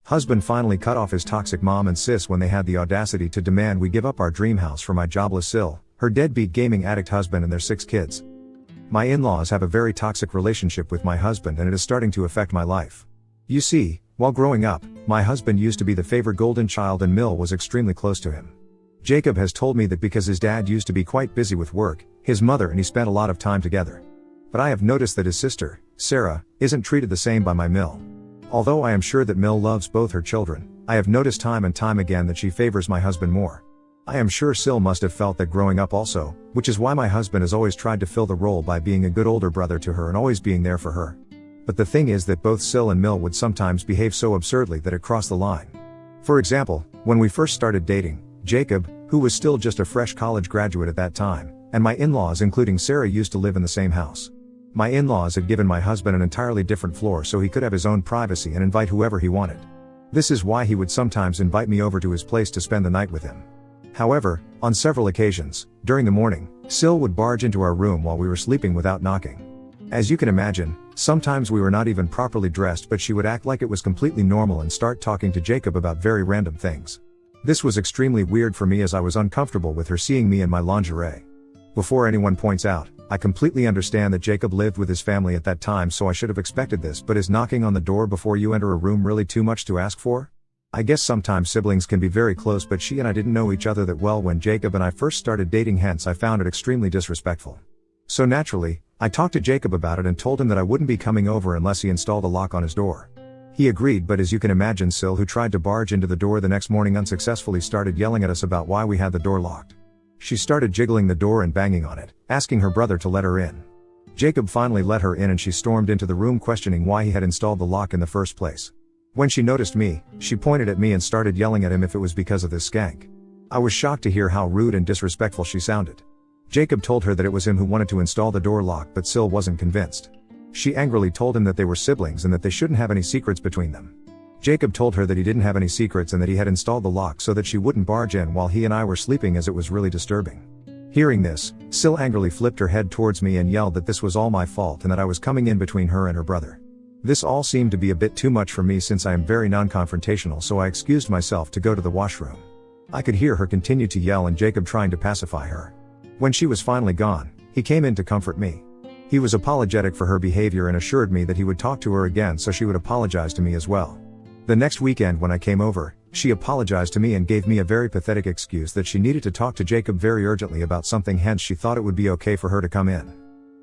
Husband finally cut off his toxic mom and sis when they had the audacity to demand we give up our dream house for my jobless Sil, her deadbeat gaming-addict husband and their 6 kids. My in-laws have a very toxic relationship with my husband and it is starting to affect my life. You see, while growing up, my husband used to be the favored golden child and Mill was extremely close to him. Jacob has told me that because his dad used to be quite busy with work, his mother and he spent a lot of time together. But I have noticed that his sister, Sarah, isn't treated the same by my Mill. Although I am sure that Mill loves both her children, I have noticed time and time again that she favors my husband more. I am sure Sil must have felt that growing up also, which is why my husband has always tried to fill the role by being a good older brother to her and always being there for her. But the thing is that both Sil and Mill would sometimes behave so absurdly that it crossed the line. For example, when we first started dating, Jacob, who was still just a fresh college graduate at that time, and my in-laws including Sarah used to live in the same house. My in-laws had given my husband an entirely different floor so he could have his own privacy and invite whoever he wanted. This is why he would sometimes invite me over to his place to spend the night with him. However, on several occasions, during the morning, Sil would barge into our room while we were sleeping without knocking. As you can imagine, sometimes we were not even properly dressed but she would act like it was completely normal and start talking to Jacob about very random things. This was extremely weird for me as I was uncomfortable with her seeing me in my lingerie. Before anyone points out, I completely understand that Jacob lived with his family at that time so I should have expected this, but is knocking on the door before you enter a room really too much to ask for? I guess sometimes siblings can be very close but she and I didn't know each other that well when Jacob and I first started dating, hence I found it extremely disrespectful. So naturally, I talked to Jacob about it and told him that I wouldn't be coming over unless he installed a lock on his door. He agreed, but as you can imagine, Sil, who tried to barge into the door the next morning unsuccessfully, started yelling at us about why we had the door locked. She started jiggling the door and banging on it, asking her brother to let her in. Jacob finally let her in and she stormed into the room questioning why he had installed the lock in the first place. When she noticed me, she pointed at me and started yelling at him if it was because of this skank. I was shocked to hear how rude and disrespectful she sounded. Jacob told her that it was him who wanted to install the door lock, but Sil wasn't convinced. She angrily told him that they were siblings and that they shouldn't have any secrets between them. Jacob told her that he didn't have any secrets and that he had installed the lock so that she wouldn't barge in while he and I were sleeping, as it was really disturbing. Hearing this, Sil angrily flipped her head towards me and yelled that this was all my fault and that I was coming in between her and her brother. This all seemed to be a bit too much for me since I am very non-confrontational, so I excused myself to go to the washroom. I could hear her continue to yell and Jacob trying to pacify her. When she was finally gone, he came in to comfort me. He was apologetic for her behavior and assured me that he would talk to her again so she would apologize to me as well. The next weekend when I came over, she apologized to me and gave me a very pathetic excuse that she needed to talk to Jacob very urgently about something, hence she thought it would be okay for her to come in.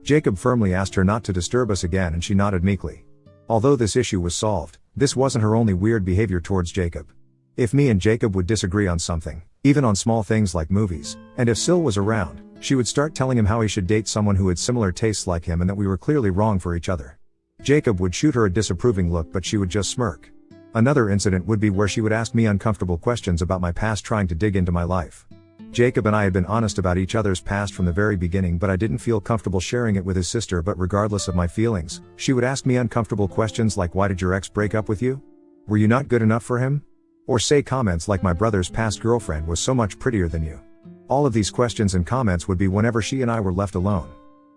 Jacob firmly asked her not to disturb us again and she nodded meekly. Although this issue was solved, this wasn't her only weird behavior towards Jacob. If me and Jacob would disagree on something, even on small things like movies, and if Sil was around, she would start telling him how he should date someone who had similar tastes like him and that we were clearly wrong for each other. Jacob would shoot her a disapproving look but she would just smirk. Another incident would be where she would ask me uncomfortable questions about my past, trying to dig into my life. Jacob and I had been honest about each other's past from the very beginning, but I didn't feel comfortable sharing it with his sister. But regardless of my feelings, she would ask me uncomfortable questions like, why did your ex break up with you? Were you not good enough for him? Or say comments like, my brother's past girlfriend was so much prettier than you. All of these questions and comments would be whenever she and I were left alone.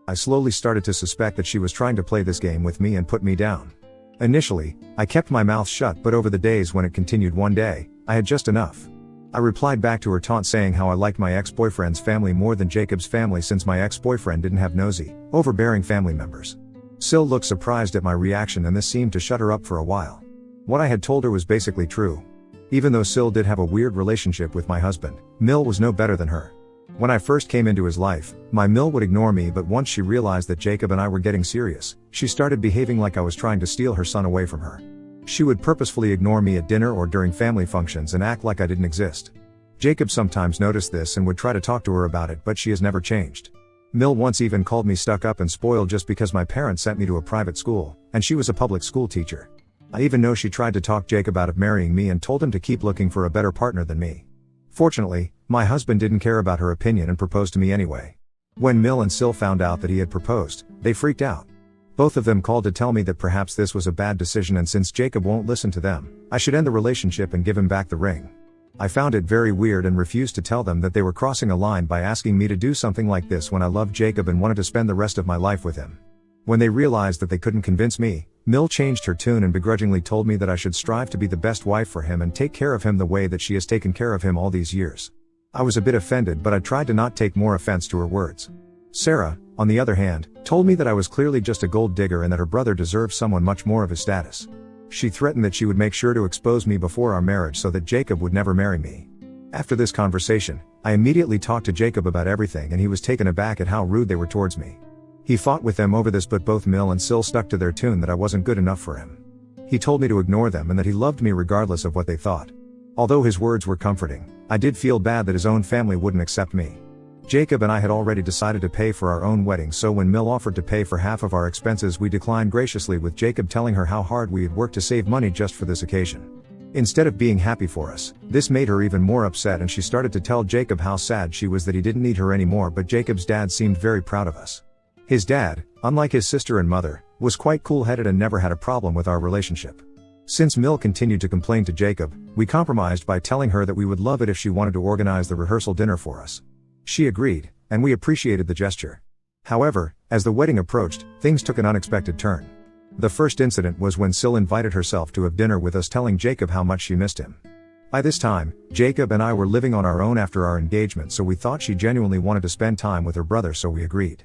I slowly started to suspect that she was trying to play this game with me and put me down. Initially, I kept my mouth shut, but over the days when it continued, one day, I had just enough. I replied back to her taunt saying how I liked my ex-boyfriend's family more than Jacob's family since my ex-boyfriend didn't have nosy, overbearing family members. Sil looked surprised at my reaction and this seemed to shut her up for a while. What I had told her was basically true. Even though Sil did have a weird relationship with my husband, Mill was no better than her. When I first came into his life, my Mill would ignore me, but once she realized that Jacob and I were getting serious, she started behaving like I was trying to steal her son away from her. She would purposefully ignore me at dinner or during family functions and act like I didn't exist. Jacob sometimes noticed this and would try to talk to her about it, but she has never changed. Mill once even called me stuck up and spoiled just because my parents sent me to a private school, and she was a public school teacher. I even know she tried to talk Jacob out of marrying me and told him to keep looking for a better partner than me. Fortunately, my husband didn't care about her opinion and proposed to me anyway. When Mill and Sil found out that he had proposed, they freaked out. Both of them called to tell me that perhaps this was a bad decision, and since Jacob won't listen to them, I should end the relationship and give him back the ring. I found it very weird and refused to tell them that they were crossing a line by asking me to do something like this when I loved Jacob and wanted to spend the rest of my life with him. When they realized that they couldn't convince me, Mill changed her tune and begrudgingly told me that I should strive to be the best wife for him and take care of him the way that she has taken care of him all these years. I was a bit offended, but I tried to not take more offense to her words. Sarah, on the other hand, told me that I was clearly just a gold digger and that her brother deserved someone much more of his status. She threatened that she would make sure to expose me before our marriage so that Jacob would never marry me. After this conversation, I immediately talked to Jacob about everything and he was taken aback at how rude they were towards me. He fought with them over this, but both Mill and Sil stuck to their tune that I wasn't good enough for him. He told me to ignore them and that he loved me regardless of what they thought. Although his words were comforting, I did feel bad that his own family wouldn't accept me. Jacob and I had already decided to pay for our own wedding, so when Mill offered to pay for half of our expenses, we declined graciously, with Jacob telling her how hard we had worked to save money just for this occasion. Instead of being happy for us, this made her even more upset and she started to tell Jacob how sad she was that he didn't need her anymore, but Jacob's dad seemed very proud of us. His dad, unlike his sister and mother, was quite cool-headed and never had a problem with our relationship. Since Mill continued to complain to Jacob, we compromised by telling her that we would love it if she wanted to organize the rehearsal dinner for us. She agreed, and we appreciated the gesture. However, as the wedding approached, things took an unexpected turn. The first incident was when Sil invited herself to have dinner with us, telling Jacob how much she missed him. By this time, Jacob and I were living on our own after our engagement, so we thought she genuinely wanted to spend time with her brother, so we agreed.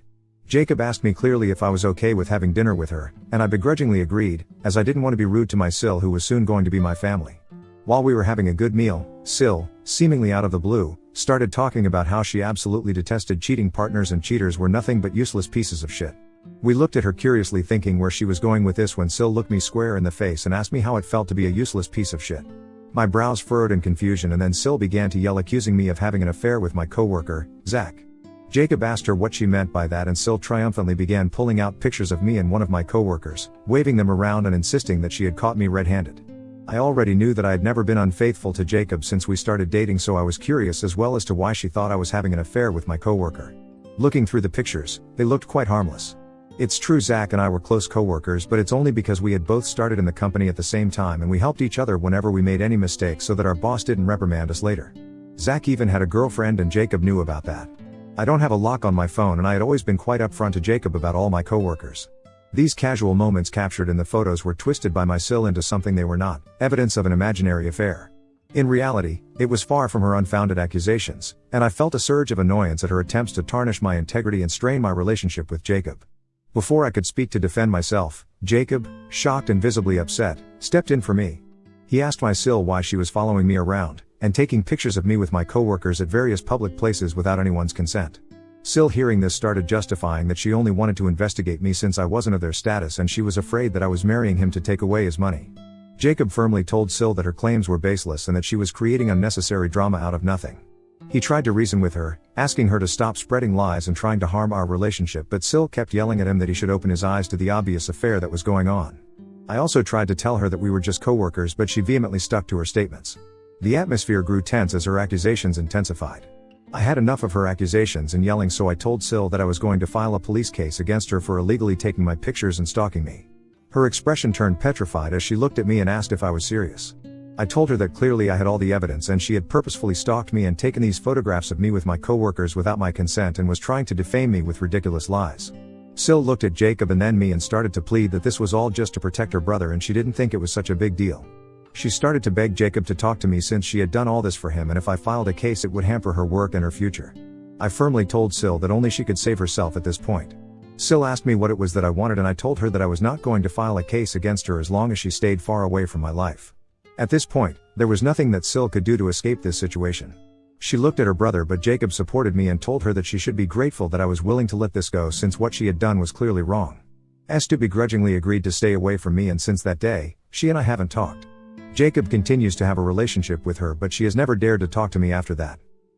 Jacob asked me clearly if I was okay with having dinner with her, and I begrudgingly agreed, as I didn't want to be rude to my Sil, who was soon going to be my family. While we were having a good meal, Sil, seemingly out of the blue, started talking about how she absolutely detested cheating partners and cheaters were nothing but useless pieces of shit. We looked at her curiously, thinking where she was going with this, when Sil looked me square in the face and asked me how it felt to be a useless piece of shit. My brows furrowed in confusion, and then Sil began to yell, accusing me of having an affair with my coworker, Zach. Jacob asked her what she meant by that, and Sil triumphantly began pulling out pictures of me and one of my coworkers, waving them around and insisting that she had caught me red-handed. I already knew that I had never been unfaithful to Jacob since we started dating, so I was curious as well as to why she thought I was having an affair with my coworker. Looking through the pictures, they looked quite harmless. It's true Zach and I were close coworkers, but it's only because we had both started in the company at the same time and we helped each other whenever we made any mistakes so that our boss didn't reprimand us later. Zach even had a girlfriend and Jacob knew about that. I don't have a lock on my phone and I had always been quite upfront to Jacob about all my coworkers. These casual moments captured in the photos were twisted by my Sil into something they were not, evidence of an imaginary affair. In reality, it was far from her unfounded accusations, and I felt a surge of annoyance at her attempts to tarnish my integrity and strain my relationship with Jacob. Before I could speak to defend myself, Jacob, shocked and visibly upset, stepped in for me. He asked my Sil why she was following me around, and taking pictures of me with my coworkers at various public places without anyone's consent. Sil, hearing this, started justifying that she only wanted to investigate me since I wasn't of their status and she was afraid that I was marrying him to take away his money. Jacob firmly told Sil that her claims were baseless and that she was creating unnecessary drama out of nothing. He tried to reason with her, asking her to stop spreading lies and trying to harm our relationship, but Sil kept yelling at him that he should open his eyes to the obvious affair that was going on. I also tried to tell her that we were just coworkers, but she vehemently stuck to her statements. The atmosphere grew tense as her accusations intensified. I had enough of her accusations and yelling, so I told Sil that I was going to file a police case against her for illegally taking my pictures and stalking me. Her expression turned petrified as she looked at me and asked if I was serious. I told her that clearly I had all the evidence and she had purposefully stalked me and taken these photographs of me with my coworkers without my consent and was trying to defame me with ridiculous lies. Sil looked at Jacob and then me and started to plead that this was all just to protect her brother and she didn't think it was such a big deal. She started to beg Jacob to talk to me since she had done all this for him, and if I filed a case it would hamper her work and her future. I firmly told Sil that only she could save herself at this point. Sil asked me what it was that I wanted and I told her that I was not going to file a case against her as long as she stayed far away from my life. At this point, there was nothing that Sil could do to escape this situation. She looked at her brother, but Jacob supported me and told her that she should be grateful that I was willing to let this go since what she had done was clearly wrong. Stu begrudgingly agreed to stay away from me, and since that day, she and I haven't talked. Jacob continues to have a relationship with her, but she has never dared to talk to me after that.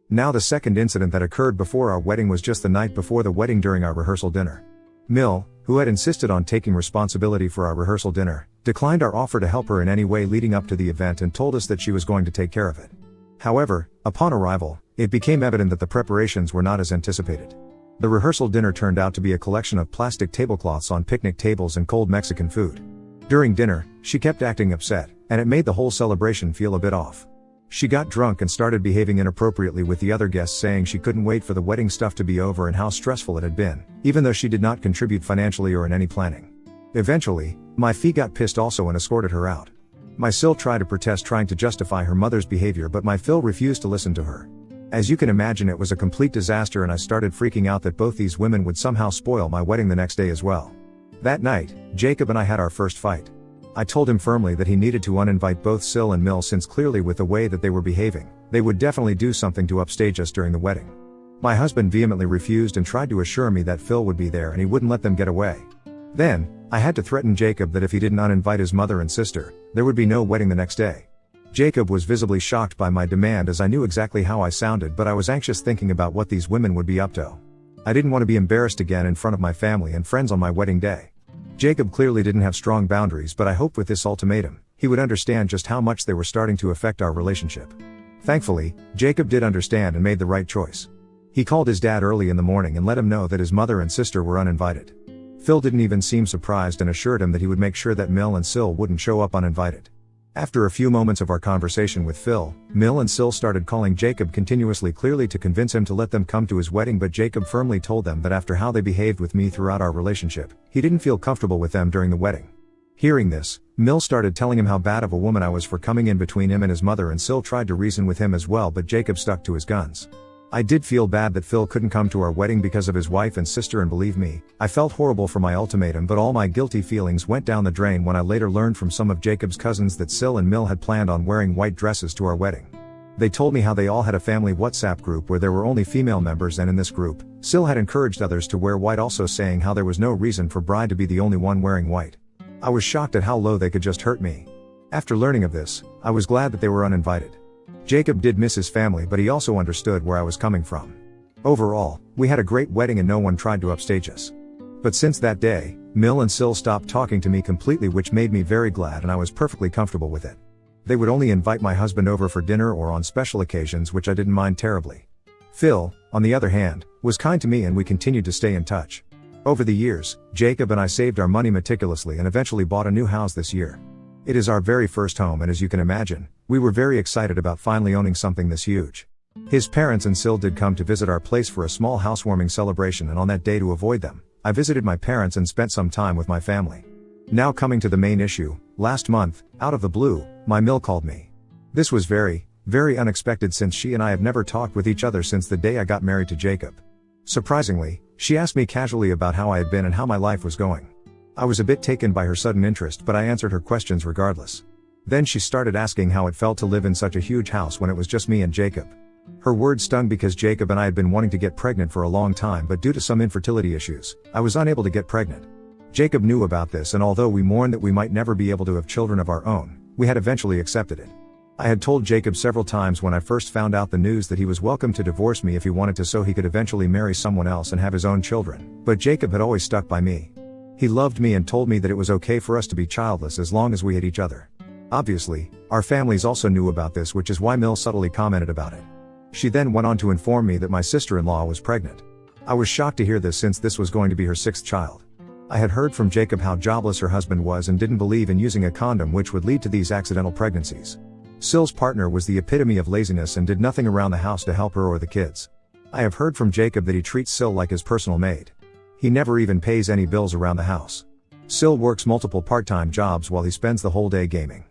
Now the second incident that occurred before our wedding was just the night before the wedding during our rehearsal dinner. Mill, who had insisted on taking responsibility for our rehearsal dinner, declined our offer to help her in any way leading up to the event and told us that she was going to take care of it. However, upon arrival, it became evident that the preparations were not as anticipated. The rehearsal dinner turned out to be a collection of plastic tablecloths on picnic tables and cold Mexican food. During dinner, she kept acting upset, and it made the whole celebration feel a bit off. She got drunk and started behaving inappropriately with the other guests, saying she couldn't wait for the wedding stuff to be over and how stressful it had been, even though she did not contribute financially or in any planning. Eventually, my fee got pissed also and escorted her out. My Sil tried to protest, trying to justify her mother's behavior, but my Phil refused to listen to her. As you can imagine, it was a complete disaster, and I started freaking out that both these women would somehow spoil my wedding the next day as well. That night, Jacob and I had our first fight. I told him firmly that he needed to uninvite both Sil and Mill, since clearly with the way that they were behaving, they would definitely do something to upstage us during the wedding. My husband vehemently refused and tried to assure me that Phil would be there and he wouldn't let them get away. Then, I had to threaten Jacob that if he didn't uninvite his mother and sister, there would be no wedding the next day. Jacob was visibly shocked by my demand, as I knew exactly how I sounded, but I was anxious thinking about what these women would be up to. I didn't want to be embarrassed again in front of my family and friends on my wedding day. Jacob clearly didn't have strong boundaries, but I hoped with this ultimatum, he would understand just how much they were starting to affect our relationship. Thankfully, Jacob did understand and made the right choice. He called his dad early in the morning and let him know that his mother and sister were uninvited. Phil didn't even seem surprised and assured him that he would make sure that Mill and Sil wouldn't show up uninvited. After a few moments of our conversation with Phil, Mill and Sil started calling Jacob continuously, clearly to convince him to let them come to his wedding, but Jacob firmly told them that after how they behaved with me throughout our relationship, he didn't feel comfortable with them during the wedding. Hearing this, Mill started telling him how bad of a woman I was for coming in between him and his mother, and Sil tried to reason with him as well, but Jacob stuck to his guns. I did feel bad that Phil couldn't come to our wedding because of his wife and sister, and believe me, I felt horrible for my ultimatum, but all my guilty feelings went down the drain when I later learned from some of Jacob's cousins that Sil and Mill had planned on wearing white dresses to our wedding. They told me how they all had a family WhatsApp group where there were only female members, and in this group, Sil had encouraged others to wear white, also saying how there was no reason for bride to be the only one wearing white. I was shocked at how low they could just hurt me. After learning of this, I was glad that they were uninvited. Jacob did miss his family, but he also understood where I was coming from. Overall, we had a great wedding and no one tried to upstage us. But since that day, Mill and Sil stopped talking to me completely, which made me very glad, and I was perfectly comfortable with it. They would only invite my husband over for dinner or on special occasions, which I didn't mind terribly. Phil, on the other hand, was kind to me and we continued to stay in touch. Over the years, Jacob and I saved our money meticulously and eventually bought a new house this year. It is our very first home, and as you can imagine, we were very excited about finally owning something this huge. His parents and Sil did come to visit our place for a small housewarming celebration, and on that day, to avoid them, I visited my parents and spent some time with my family. Now coming to the main issue, last month, out of the blue, my Mill called me. This was very, very unexpected, since she and I have never talked with each other since the day I got married to Jacob. Surprisingly, she asked me casually about how I had been and how my life was going. I was a bit taken by her sudden interest, but I answered her questions regardless. Then she started asking how it felt to live in such a huge house when it was just me and Jacob. Her words stung because Jacob and I had been wanting to get pregnant for a long time, but due to some infertility issues, I was unable to get pregnant. Jacob knew about this, and although we mourned that we might never be able to have children of our own, we had eventually accepted it. I had told Jacob several times when I first found out the news that he was welcome to divorce me if he wanted to, so he could eventually marry someone else and have his own children, but Jacob had always stuck by me. He loved me and told me that it was okay for us to be childless as long as we had each other. Obviously, our families also knew about this, which is why Mill subtly commented about it. She then went on to inform me that my sister-in-law was pregnant. I was shocked to hear this, since this was going to be her 6th child. I had heard from Jacob how jobless her husband was and didn't believe in using a condom, which would lead to these accidental pregnancies. Sil's partner was the epitome of laziness and did nothing around the house to help her or the kids. I have heard from Jacob that he treats Sil like his personal maid. He never even pays any bills around the house. Sil works multiple part-time jobs while he spends the whole day gaming.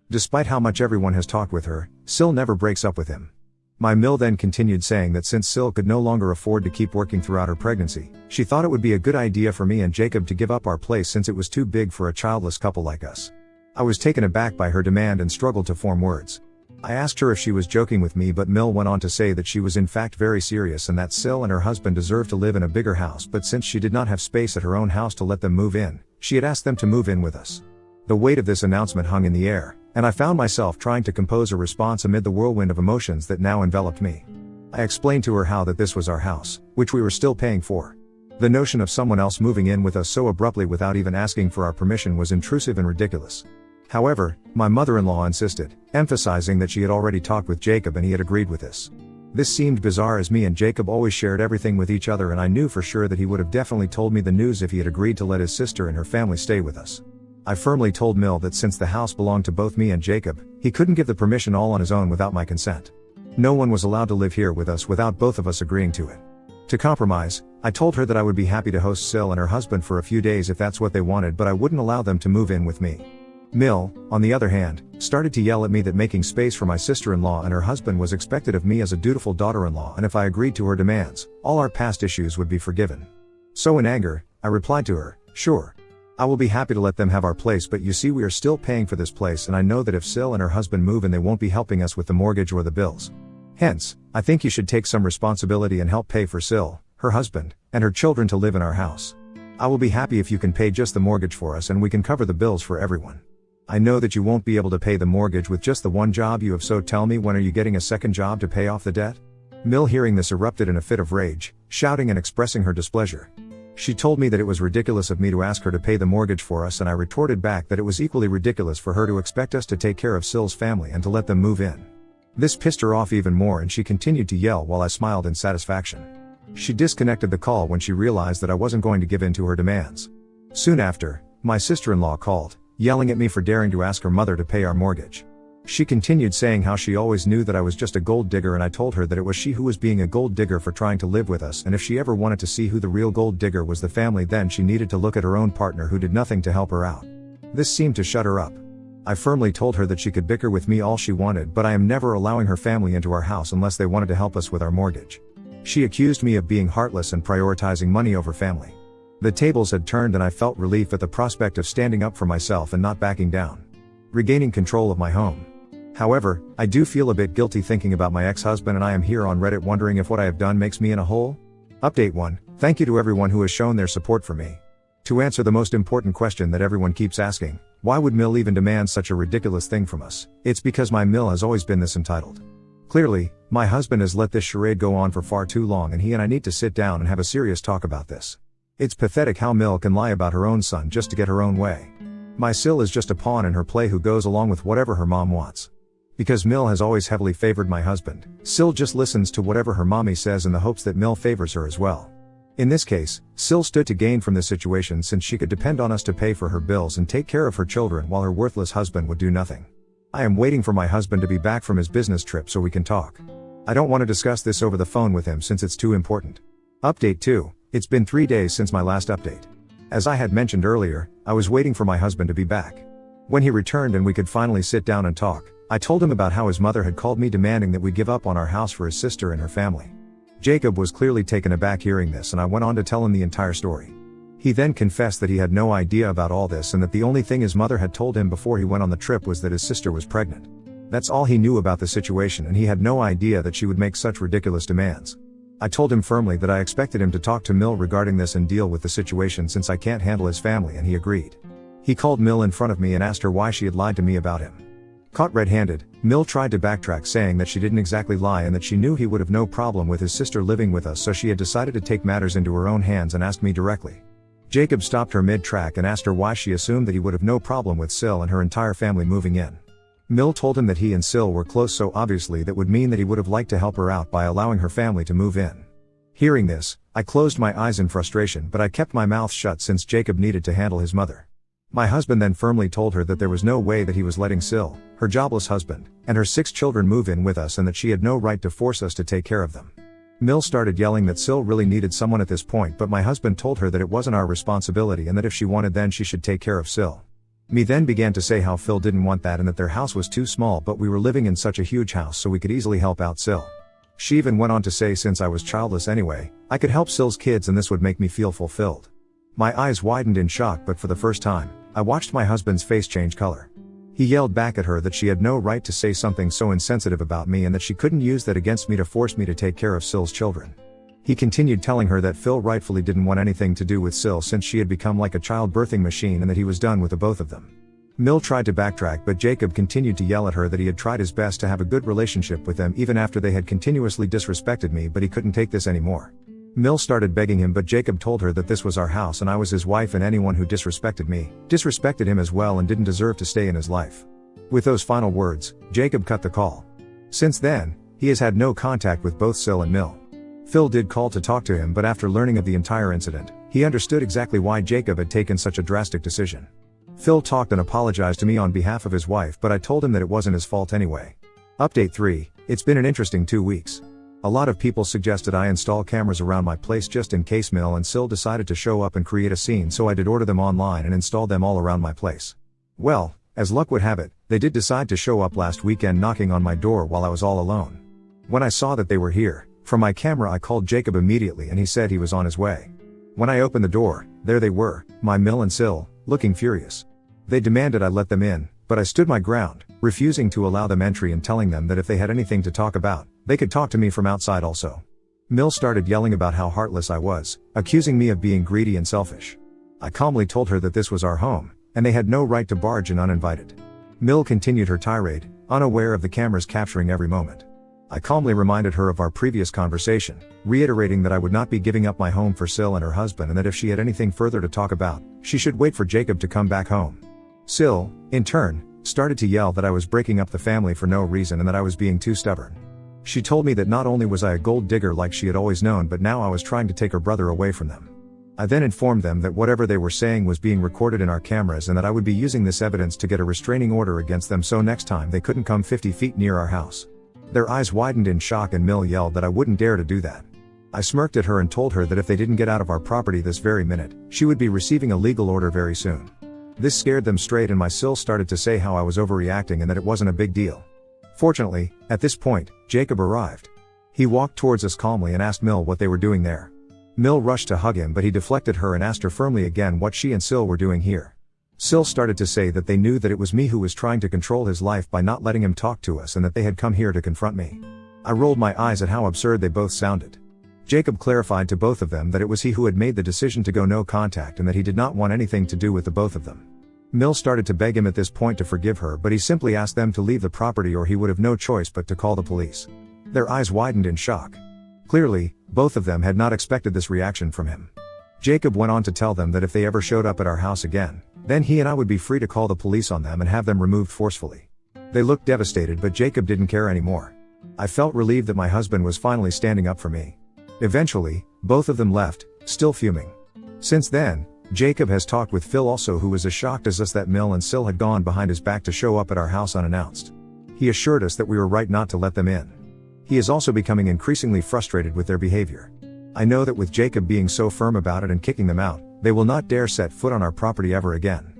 Despite how much everyone has talked with her, Sil never breaks up with him. My Mill then continued, saying that since Sil could no longer afford to keep working throughout her pregnancy, she thought it would be a good idea for me and Jacob to give up our place since it was too big for a childless couple like us. I was taken aback by her demand and struggled to form words. I asked her if she was joking with me, but Mill went on to say that she was in fact very serious and that Sil and her husband deserved to live in a bigger house, but since she did not have space at her own house to let them move in, she had asked them to move in with us. The weight of this announcement hung in the air, and I found myself trying to compose a response amid the whirlwind of emotions that now enveloped me. I explained to her how that this was our house, which we were still paying for. The notion of someone else moving in with us so abruptly without even asking for our permission was intrusive and ridiculous. However, my mother-in-law insisted, emphasizing that she had already talked with Jacob and he had agreed with this. This seemed bizarre, as me and Jacob always shared everything with each other, and I knew for sure that he would have definitely told me the news if he had agreed to let his sister and her family stay with us. I firmly told Mill that since the house belonged to both me and Jacob, he couldn't give the permission all on his own without my consent. No one was allowed to live here with us without both of us agreeing to it. To compromise, I told her that I would be happy to host Sil and her husband for a few days if that's what they wanted, but I wouldn't allow them to move in with me. Mill, on the other hand, started to yell at me that making space for my sister-in-law and her husband was expected of me as a dutiful daughter-in-law, and if I agreed to her demands, all our past issues would be forgiven. So in anger, I replied to her, "Sure. I will be happy to let them have our place, but you see we are still paying for this place, and I know that if Sil and her husband move in they won't be helping us with the mortgage or the bills. Hence, I think you should take some responsibility and help pay for Sil, her husband, and her children to live in our house. I will be happy if you can pay just the mortgage for us and we can cover the bills for everyone. I know that you won't be able to pay the mortgage with just the one job you have, so tell me, when are you getting a second job to pay off the debt?" Mill, hearing this, erupted in a fit of rage, shouting and expressing her displeasure. She told me that it was ridiculous of me to ask her to pay the mortgage for us, and I retorted back that it was equally ridiculous for her to expect us to take care of Sil's family and to let them move in. This pissed her off even more, and she continued to yell while I smiled in satisfaction. She disconnected the call when she realized that I wasn't going to give in to her demands. Soon after, my sister-in-law called, yelling at me for daring to ask her mother to pay our mortgage. She continued saying how she always knew that I was just a gold digger, and I told her that it was she who was being a gold digger for trying to live with us, and if she ever wanted to see who the real gold digger was, the family, then she needed to look at her own partner who did nothing to help her out. This seemed to shut her up. I firmly told her that she could bicker with me all she wanted, but I am never allowing her family into our house unless they wanted to help us with our mortgage. She accused me of being heartless and prioritizing money over family. The tables had turned, and I felt relief at the prospect of standing up for myself and not backing down. Regaining control of my home. However, I do feel a bit guilty thinking about my ex-husband, and I am here on Reddit wondering if what I have done makes me in a hole. Update 1. Thank you to everyone who has shown their support for me. To answer the most important question that everyone keeps asking, why would Mill even demand such a ridiculous thing from us? It's because my Mill has always been this entitled. Clearly, my husband has let this charade go on for far too long, and he and I need to sit down and have a serious talk about this. It's pathetic how Mill can lie about her own son just to get her own way. My Sil is just a pawn in her play who goes along with whatever her mom wants. Because Mill has always heavily favored my husband, Sil just listens to whatever her mommy says in the hopes that Mill favors her as well. In this case, Sil stood to gain from this situation since she could depend on us to pay for her bills and take care of her children while her worthless husband would do nothing. I am waiting for my husband to be back from his business trip so we can talk. I don't want to discuss this over the phone with him since it's too important. Update 2. It's been 3 days since my last update. As I had mentioned earlier, I was waiting for my husband to be back. When he returned and we could finally sit down and talk, I told him about how his mother had called me demanding that we give up on our house for his sister and her family. Jacob was clearly taken aback hearing this, and I went on to tell him the entire story. He then confessed that he had no idea about all this and that the only thing his mother had told him before he went on the trip was that his sister was pregnant. That's all he knew about the situation, and he had no idea that she would make such ridiculous demands. I told him firmly that I expected him to talk to Mill regarding this and deal with the situation since I can't handle his family, and he agreed. He called Mill in front of me and asked her why she had lied to me about him. Caught red-handed, Mill tried to backtrack, saying that she didn't exactly lie and that she knew he would have no problem with his sister living with us, so she had decided to take matters into her own hands and asked me directly. Jacob stopped her mid-track and asked her why she assumed that he would have no problem with Sil and her entire family moving in. Mill told him that he and Sil were close, so obviously that would mean that he would have liked to help her out by allowing her family to move in. Hearing this, I closed my eyes in frustration, but I kept my mouth shut since Jacob needed to handle his mother. My husband then firmly told her that there was no way that he was letting Sil, her jobless husband, and her 6 children move in with us, and that she had no right to force us to take care of them. Mill started yelling that Sil really needed someone at this point, but my husband told her that it wasn't our responsibility and that if she wanted then she should take care of Sil. Me then began to say how Phil didn't want that and that their house was too small, but we were living in such a huge house so we could easily help out Sil. She even went on to say since I was childless anyway, I could help Sil's kids and this would make me feel fulfilled. My eyes widened in shock, but for the first time, I watched my husband's face change color. He yelled back at her that she had no right to say something so insensitive about me and that she couldn't use that against me to force me to take care of Sil's children. He continued telling her that Phil rightfully didn't want anything to do with Sil since she had become like a child birthing machine and that he was done with the both of them. Mill tried to backtrack, but Jacob continued to yell at her that he had tried his best to have a good relationship with them even after they had continuously disrespected me, but he couldn't take this anymore. Mill started begging him, but Jacob told her that this was our house and I was his wife, and anyone who disrespected me, disrespected him as well and didn't deserve to stay in his life. With those final words, Jacob cut the call. Since then, he has had no contact with both Sil and Mill. Phil did call to talk to him, but after learning of the entire incident, he understood exactly why Jacob had taken such a drastic decision. Phil talked and apologized to me on behalf of his wife, but I told him that it wasn't his fault anyway. Update 3, it's been an interesting 2 weeks. A lot of people suggested I install cameras around my place just in case Mill and Sil decided to show up and create a scene, so I did order them online and installed them all around my place. Well, as luck would have it, they did decide to show up last weekend, knocking on my door while I was all alone. When I saw that they were here, from my camera I called Jacob immediately and he said he was on his way. When I opened the door, there they were, my Mill and Sil, looking furious. They demanded I let them in, but I stood my ground, refusing to allow them entry and telling them that if they had anything to talk about, they could talk to me from outside also. Mill started yelling about how heartless I was, accusing me of being greedy and selfish. I calmly told her that this was our home, and they had no right to barge in uninvited. Mill continued her tirade, unaware of the cameras capturing every moment. I calmly reminded her of our previous conversation, reiterating that I would not be giving up my home for Sil and her husband, and that if she had anything further to talk about, she should wait for Jacob to come back home. Sil, in turn, started to yell that I was breaking up the family for no reason and that I was being too stubborn. She told me that not only was I a gold digger like she had always known, but now I was trying to take her brother away from them. I then informed them that whatever they were saying was being recorded in our cameras and that I would be using this evidence to get a restraining order against them, so next time they couldn't come 50 feet near our house. Their eyes widened in shock and Mill yelled that I wouldn't dare to do that. I smirked at her and told her that if they didn't get out of our property this very minute, she would be receiving a legal order very soon. This scared them straight and my Sil started to say how I was overreacting and that it wasn't a big deal. Fortunately, at this point, Jacob arrived. He walked towards us calmly and asked Mill what they were doing there. Mill rushed to hug him, but he deflected her and asked her firmly again what she and Sil were doing here. Sil started to say that they knew that it was me who was trying to control his life by not letting him talk to us and that they had come here to confront me. I rolled my eyes at how absurd they both sounded. Jacob clarified to both of them that it was he who had made the decision to go no contact and that he did not want anything to do with the both of them. Mill started to beg him at this point to forgive her, but he simply asked them to leave the property or he would have no choice but to call the police. Their eyes widened in shock. Clearly, both of them had not expected this reaction from him. Jacob went on to tell them that if they ever showed up at our house again, then he and I would be free to call the police on them and have them removed forcefully. They looked devastated, but Jacob didn't care anymore. I felt relieved that my husband was finally standing up for me. Eventually, both of them left, still fuming. Since then, Jacob has talked with Phil also, who was as shocked as us that Mill and Sil had gone behind his back to show up at our house unannounced. He assured us that we were right not to let them in. He is also becoming increasingly frustrated with their behavior. I know that with Jacob being so firm about it and kicking them out, they will not dare set foot on our property ever again.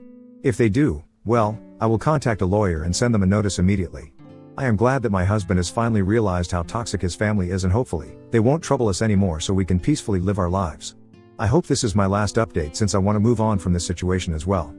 If they do, well, I will contact a lawyer and send them a notice immediately. I am glad that my husband has finally realized how toxic his family is, and hopefully, they won't trouble us anymore so we can peacefully live our lives. I hope this is my last update since I want to move on from this situation as well.